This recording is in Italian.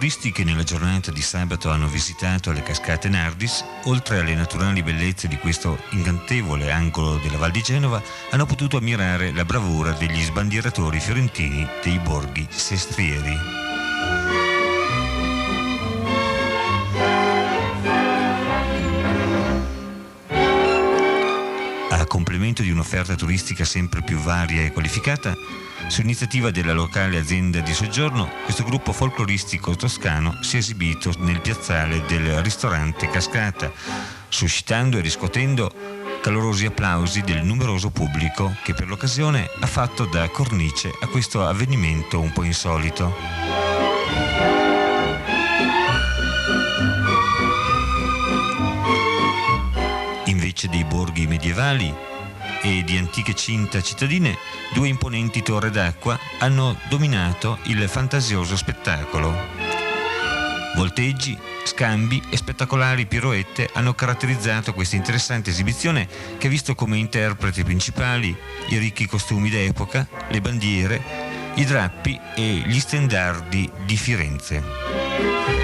turisti che nella giornata di sabato hanno visitato le cascate Nardis, oltre alle naturali bellezze di questo incantevole angolo della Val di Genova, hanno potuto ammirare la bravura degli sbandieratori fiorentini dei borghi sestrieri. A complemento di un'offerta turistica sempre più varia e qualificata, su iniziativa della locale azienda di soggiorno, questo gruppo folcloristico toscano si è esibito nel piazzale del ristorante Cascata, suscitando e riscuotendo calorosi applausi del numeroso pubblico che per l'occasione ha fatto da cornice a questo avvenimento un po' insolito. Invece dei borghi medievali e di antiche cinta cittadine, due imponenti torri d'acqua hanno dominato il fantasioso spettacolo. Volteggi, scambi e spettacolari piroette hanno caratterizzato questa interessante esibizione che ha visto come interpreti principali i ricchi costumi d'epoca, le bandiere, i drappi e gli stendardi di Firenze.